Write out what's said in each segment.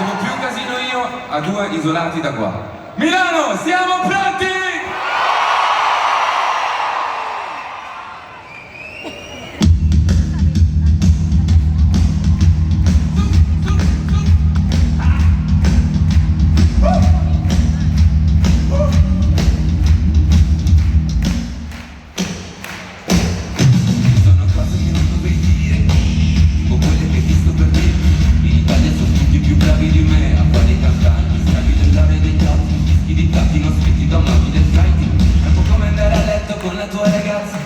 Sono più un casino io a due isolati da qua. Milano, siamo pronti?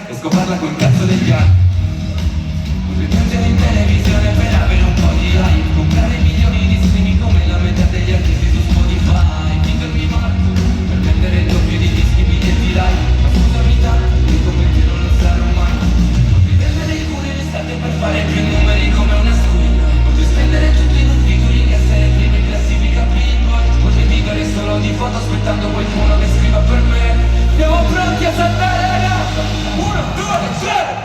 E scoparla col cazzo degli altri. Potrei piangere in televisione per avere un po' di like, comprare milioni di streaming come la metà degli artisti su Spotify, fingermi morto per vendere il doppio di dischi, biglietti live. Ma scusami tanto, io come te non lo sarò mai. Potrei vendere il culo in estate per fare più numeri come una squilla. Potrei spendere tutto in un featuring e essere prima in classifica Billboard. Potrei vivere solo di foto aspettando qualcuno che scriva per me. Siamo pronti a saltare, ragazzi! 1, 2, 3!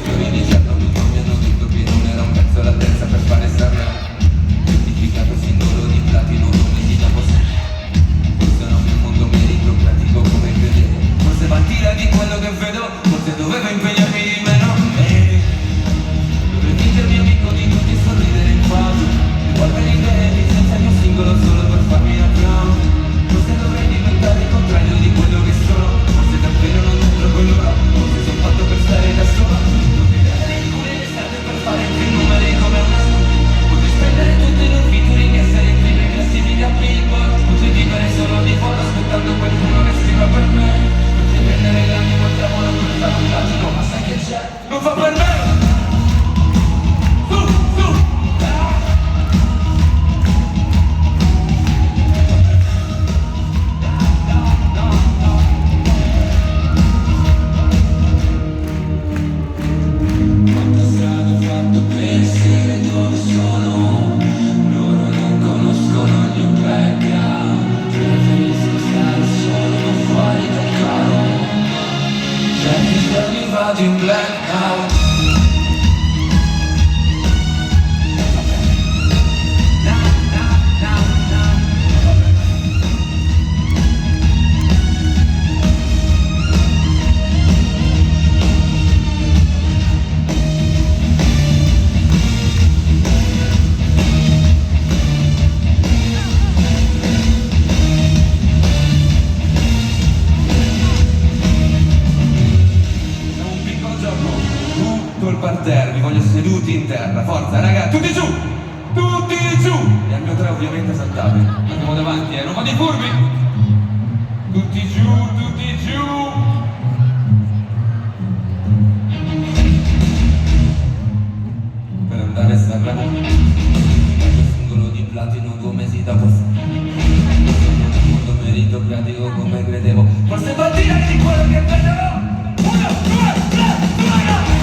Fiori di giallo mi hanno detto che non era un pezzo alla terza per fare Sanremo. Certificato singolo di platino, non mesi dopo sempre. Forse non nel mondo meritocratico come credevo. Forse va tira di quello che vedo, forse dovevo impegnarmi di meno. Dovrei fingermi amico di tutti e sorridere in faccia. E guardare i veri senza il mio singolo solo per farmi la crown. Forse dovrei diventare il contrario di quello che sono. Forse davvero non c'entro con loro. Forse sono fatto per stare da solo. Potrei dare il culo in estate per fare più numeri come una stupida. Potrei spendere tutto in un featuring e essere in prima in classifica Billboard. Potrei vivere solo di foto aspettando qualcuno che scriva per me. Prendere l'animo al tavolo per fare un platino, ma sai che c'è? Non fa per me! Su, su! Quanta strada ho fatto per essere dove sono. Loro non conoscono il mio background. Preferisco stare solo ma fuori dal caro. Certi giorni vado in blackout. Col parterre, vi voglio seduti in terra, forza ragazzi, tutti giù! Tutti giù! E al mio tre ovviamente saltate, andiamo davanti, non fate i furbi! Tutti giù, tutti giù! Per andare a Sanremo, il singolo di platino 2 mesi dopo. Non sono nel mondo meritocratico come credevo, forse va a dire di quello che vedevo! 1, 2, 3, 2, 1!